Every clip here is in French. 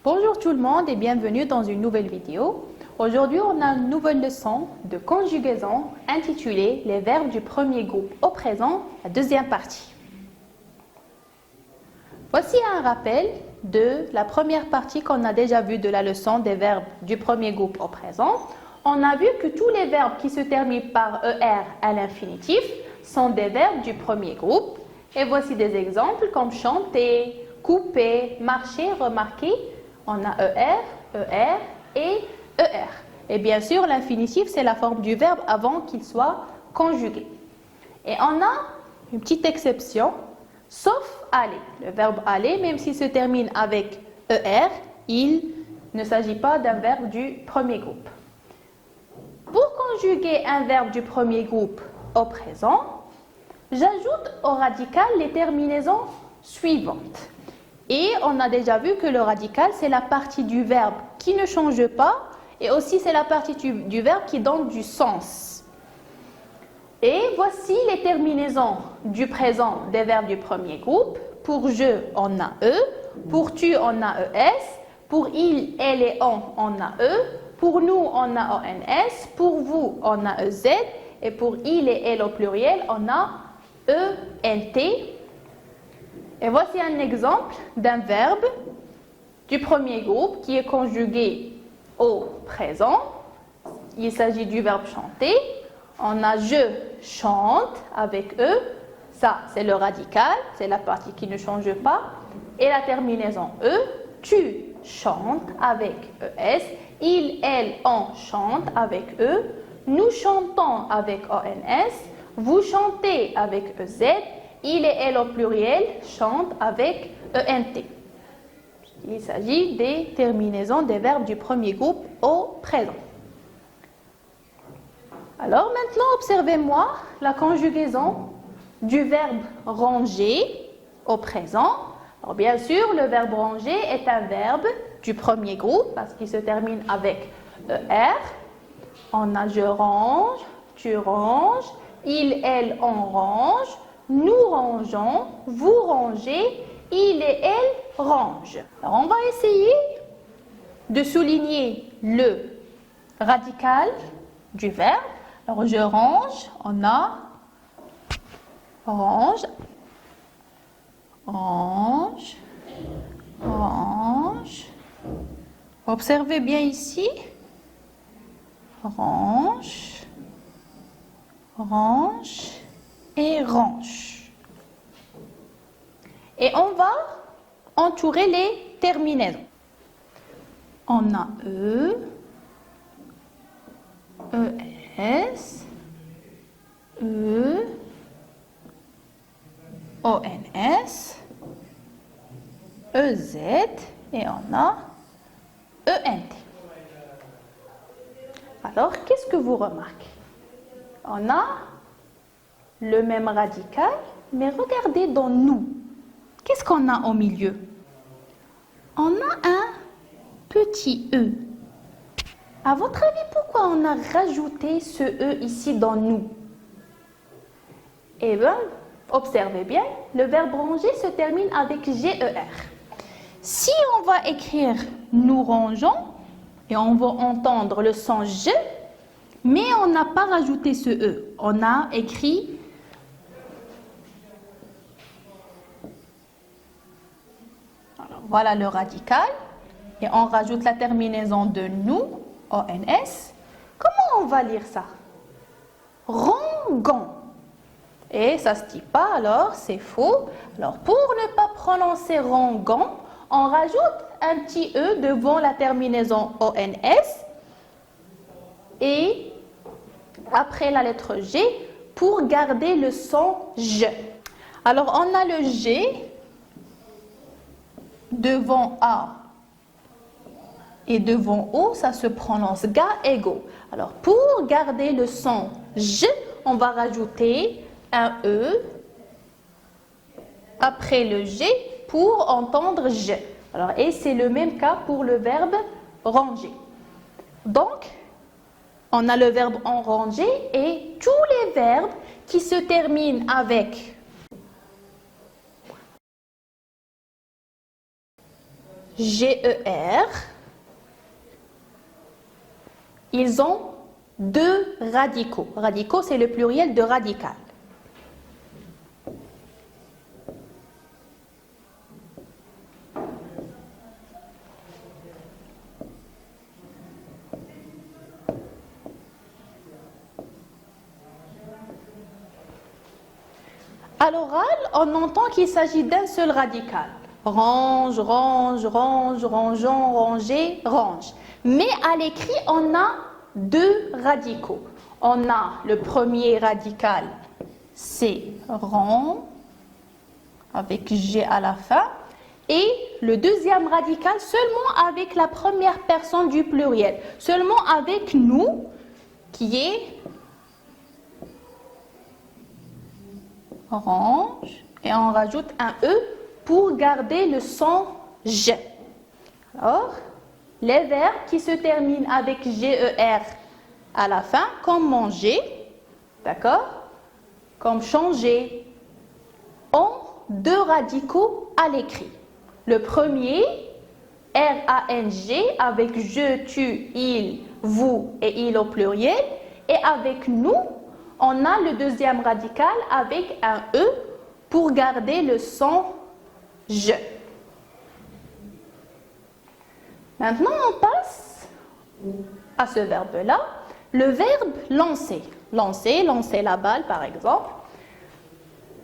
Bonjour tout le monde et bienvenue dans une nouvelle vidéo. Aujourd'hui, on a une nouvelle leçon de conjugaison intitulée Les verbes du premier groupe au présent, la deuxième partie. Voici un rappel de la première partie qu'on a déjà vue de la leçon des verbes du premier groupe au présent. On a vu que tous les verbes qui se terminent par ER à l'infinitif sont des verbes du premier groupe. Et voici des exemples comme chanter, couper, marcher, remarquer. On a ER et ER. Et bien sûr, l'infinitif, c'est la forme du verbe avant qu'il soit conjugué. Et on a une petite exception, sauf aller. Le verbe aller, même s'il se termine avec ER, il ne s'agit pas d'un verbe du premier groupe. Pour conjuguer un verbe du premier groupe au présent, j'ajoute au radical les terminaisons suivantes. Et on a déjà vu que le radical, c'est la partie du verbe qui ne change pas et aussi c'est la partie du verbe qui donne du sens. Et voici les terminaisons du présent des verbes du premier groupe. Pour je, on a E. Pour tu, on a ES. Pour il, elle et on a E. Pour nous, on a ONS. Pour vous, on a EZ. Et pour il et elle au pluriel, on a ENT. Et voici un exemple d'un verbe du premier groupe qui est conjugué au présent. Il s'agit du verbe chanter. On a je chante avec E. Ça, c'est le radical, c'est la partie qui ne change pas. Et la terminaison E. Tu chantes avec ES. Il, elle, on chante avec E. Nous chantons avec ONS. Vous chantez avec EZ. Il et elle au pluriel chantent avec ENT. Il s'agit des terminaisons des verbes du premier groupe au présent. Alors maintenant, observez-moi la conjugaison du verbe ranger au présent. Alors bien sûr, le verbe ranger est un verbe du premier groupe parce qu'il se termine avec ER. On a je range, tu ranges, il, elle, on range. Nous rangeons, vous rangez, il et elle rangent. Alors on va essayer de souligner le radical du verbe. Alors je range, on a range, range, range. Observez bien ici. Range, range. Et range. Et on va entourer les terminaisons. On a E, ES, E, ONS, EZ et on a ENT. Alors, qu'est-ce que vous remarquez? On a le même radical, mais regardez dans nous. Qu'est-ce qu'on a au milieu? On a un petit E. À votre avis, pourquoi on a rajouté ce E ici dans nous? Eh bien, observez bien, le verbe ranger se termine avec GER. Si on va écrire nous rangeons, et on va entendre le son je, mais on n'a pas rajouté ce E. On a écrit voilà le radical et on rajoute la terminaison de nous, ONS. Comment on va lire ça? Rangon. Et ça ne se dit pas, alors c'est faux. Alors pour ne pas prononcer rangon, on rajoute un petit E devant la terminaison ONS et après la lettre G pour garder le son je. Alors on a le G devant A et devant O, ça se prononce ga et go. Alors pour garder le son J, on va rajouter un E après le G pour entendre J. Alors, et c'est le même cas pour le verbe ranger. Donc, on a le verbe en ranger et tous les verbes qui se terminent avec GER, ils ont deux radicaux. Radicaux, c'est le pluriel de radical. À l'oral, on entend qu'il s'agit d'un seul radical. Range, range, range, rangeant, ranger, range. Mais à l'écrit, on a deux radicaux. On a le premier radical, c'est rang, avec G à la fin. Et le deuxième radical seulement avec la première personne du pluriel. Seulement avec nous, qui est range, et on rajoute un E pour garder le son G. Alors, les verbes qui se terminent avec GER à la fin, comme manger, d'accord, comme changer, ont deux radicaux à l'écrit. Le premier, R-A-N-G, avec je, tu, il, vous et il au pluriel, et avec nous, on a le deuxième radical avec un E pour garder le son je. Maintenant, on passe à ce verbe-là, le verbe lancer. Lancer, lancer la balle par exemple.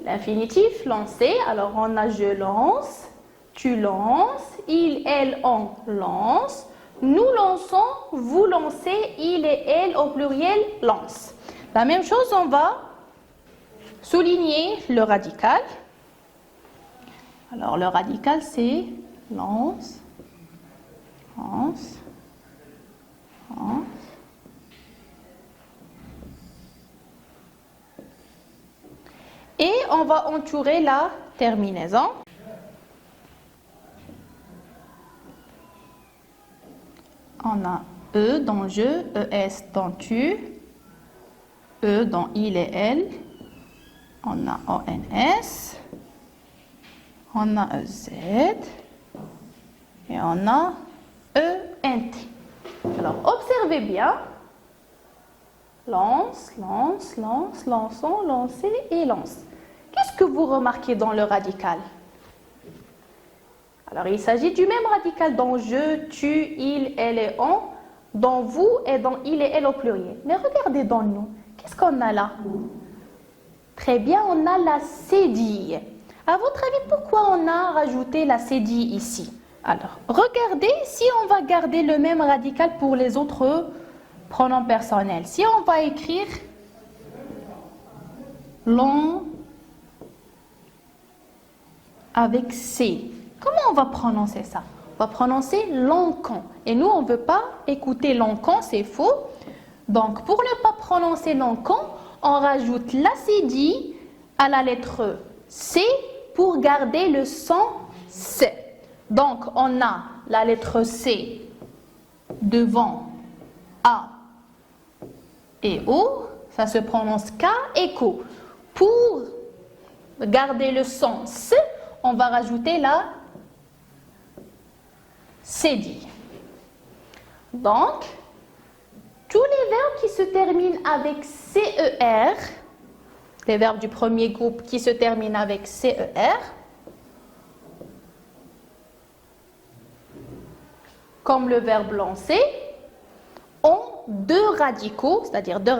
L'infinitif, lancer, alors on a je lance, tu lances, il, elle, on lance, nous lançons, vous lancez, il et elle au pluriel lance. La même chose, on va souligner le radical. Alors, le radical, c'est lance, lance, lance. Et on va entourer la terminaison. On a E dans je, ES dans tu, E dans il et elle, on a ONS, on a EZ et on a ENT. Alors, observez bien. Lance, lance, lance, lançons, lancer et lance. Qu'est-ce que vous remarquez dans le radical? Alors, il s'agit du même radical dans je, tu, il, elle et on, dans vous et dans il et elle au pluriel. Mais regardez dans nous. Qu'est-ce qu'on a là? Très bien, on a la cédille. À votre avis, pourquoi on a rajouté la cédille ici? Alors, regardez si on va garder le même radical pour les autres pronoms personnels. Si on va écrire long avec C, comment on va prononcer ça? On va prononcer l'encan. Et nous, on ne veut pas écouter l'encan, c'est faux. Donc, pour ne pas prononcer l'encan, on rajoute la cédille à la lettre C pour garder le son C. Donc, on a la lettre C devant A et O. Ça se prononce K et Ko. Pour garder le son C, on va rajouter la cédille. Donc, tous les verbes qui se terminent avec CER, les verbes du premier groupe qui se terminent avec CER, comme le verbe lancer, ont deux radicaux, c'est-à-dire deux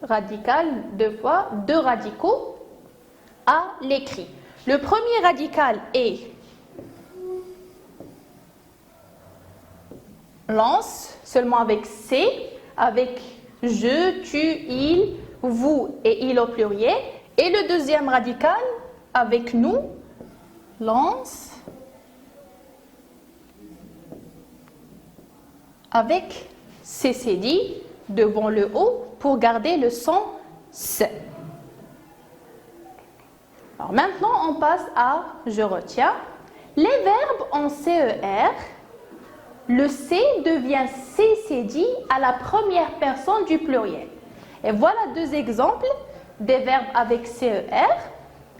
radicales, deux fois deux radicaux à l'écrit. Le premier radical est lance, seulement avec C, avec je, tu, il, vous et il au pluriel. Et le deuxième radical, avec nous, lance, avec CCD devant le O pour garder le son C. Alors maintenant, on passe à je retiens. Les verbes en CER, le C devient CCD à la première personne du pluriel. Et voilà deux exemples. des verbes avec CER.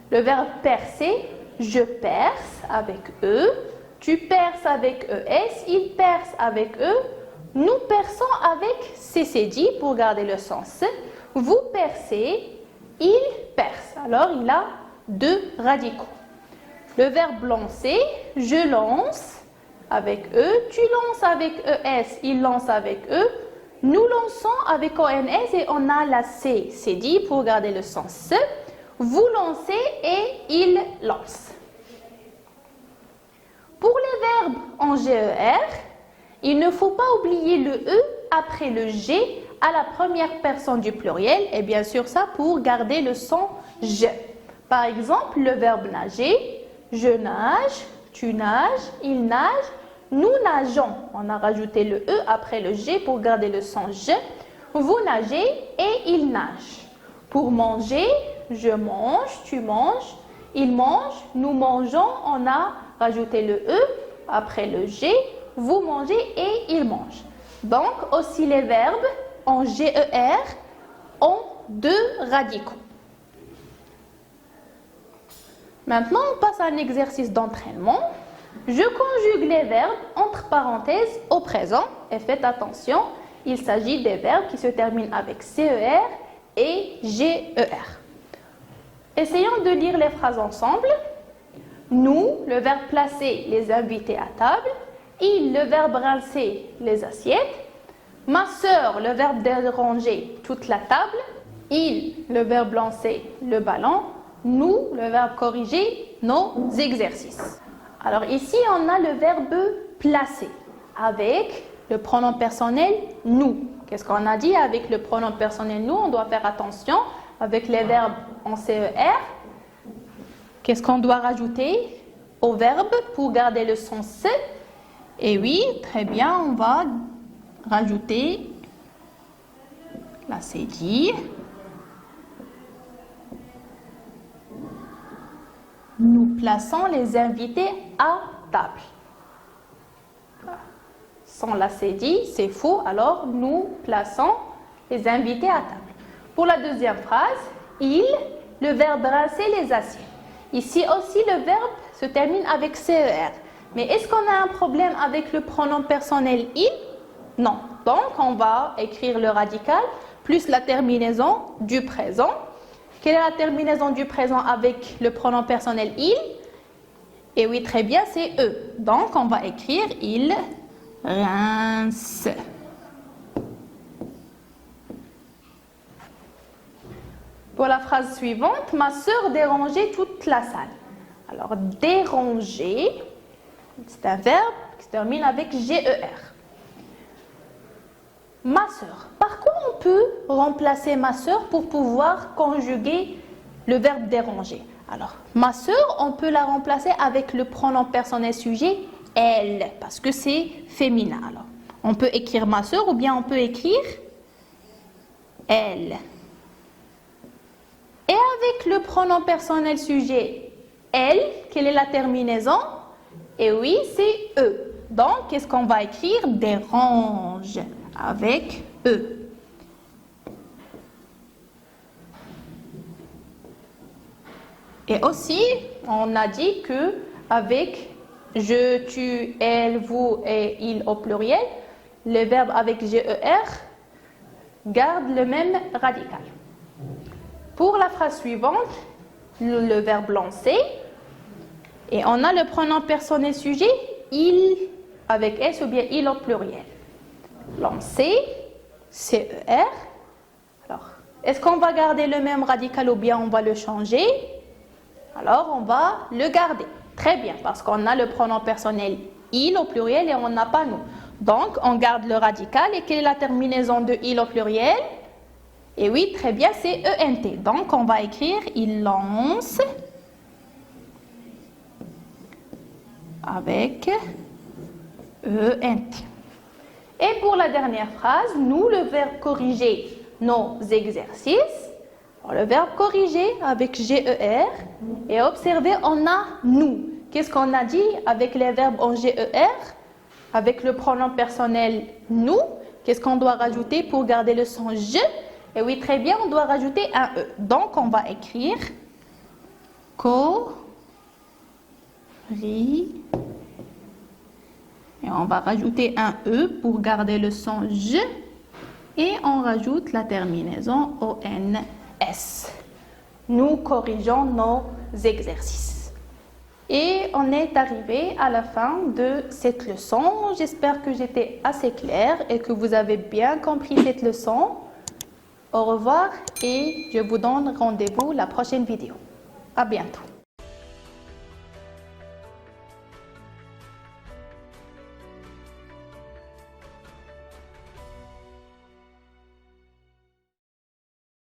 Le verbe percer, je perce avec E. Tu perces avec ES, il perce avec E. Nous perçons avec CCD pour garder le sens. Vous percez, il perce. Alors, il a deux radicaux. Le verbe lancer, je lance avec E. Tu lances avec ES, il lance avec E. Nous lançons avec ONS et on a la CCD pour garder le sens. Vous lancez et il lance. Pour les verbes en GER, il ne faut pas oublier le E après le G à la première personne du pluriel et bien sûr ça pour garder le son je. Par exemple, le verbe nager, je nage, tu nages, il nage, nous nageons. On a rajouté le E après le G pour garder le son je. Vous nagez et il nage. Pour manger, je mange, tu manges, il mange, nous mangeons, on a rajouté le E après le G, vous mangez et il mange. Donc, aussi les verbes en GER ont deux radicaux. Maintenant, on passe à un exercice d'entraînement. Je conjugue les verbes entre parenthèses au présent et faites attention, il s'agit des verbes qui se terminent avec CER et GER. Essayons de lire les phrases ensemble. Nous, le verbe placer les invités à table. Il, le verbe rincer les assiettes. Ma sœur, le verbe déranger toute la table. Il, le verbe lancer le ballon. Nous, le verbe corriger nos exercices. Alors ici, on a le verbe placer avec le pronom personnel nous. Qu'est-ce qu'on a dit avec le pronom personnel nous? On doit faire attention avec les verbes en CER. Qu'est-ce qu'on doit rajouter au verbe pour garder le son C? Et oui, très bien, on va rajouter la CDI. Nous plaçons les invités à table. Sans la CDI, c'est faux, alors nous plaçons les invités à table. Pour la deuxième phrase, il, le verbe rincer les assiettes. Ici aussi, le verbe se termine avec CER. Mais est-ce qu'on a un problème avec le pronom personnel il? Non. Donc, on va écrire le radical plus la terminaison du présent. Quelle est la terminaison du présent avec le pronom personnel il? Et oui, très bien, c'est E. Donc, on va écrire il rince. Pour la phrase suivante, ma sœur dérangeait toute la salle. Alors, déranger, c'est un verbe qui se termine avec GER. Ma sœur. Par quoi on peut remplacer ma sœur pour pouvoir conjuguer le verbe déranger? Alors, ma sœur, on peut la remplacer avec le pronom personnel sujet elle, parce que c'est féminin. Alors, on peut écrire ma sœur ou bien on peut écrire elle. Et avec le pronom personnel sujet elle, quelle est la terminaison? Et oui, c'est E. Donc, qu'est-ce qu'on va écrire? Dérange avec E. Et aussi, on a dit que avec je, tu, elle, vous et il au pluriel, le verbe avec GER garde le même radical. Pour la phrase suivante, le verbe lancer, et on a le pronom personnel sujet il avec S ou bien il au pluriel. Lancer, CER. Alors, est-ce qu'on va garder le même radical ou bien on va le changer? Alors, on va le garder. Très bien, parce qu'on a le pronom personnel il au pluriel et on n'a pas nous. Donc, on garde le radical. Et quelle est la terminaison de il au pluriel? Et oui, très bien, c'est ENT. Donc, on va écrire il lance avec ENT. Et pour la dernière phrase, nous, le verbe corriger nos exercices. Alors, le verbe corriger avec GER. Et observez, on a nous. Qu'est-ce qu'on a dit avec les verbes en GER? Avec le pronom personnel nous. Qu'est-ce qu'on doit rajouter pour garder le son je? Et oui, très bien, on doit rajouter un E. Donc, on va écrire et on va rajouter un E pour garder le son J. Et on rajoute la terminaison ONS. Nous corrigeons nos exercices. Et on est arrivé à la fin de cette leçon. J'espère que j'étais assez claire et que vous avez bien compris cette leçon. Au revoir et je vous donne rendez-vous la prochaine vidéo. À bientôt.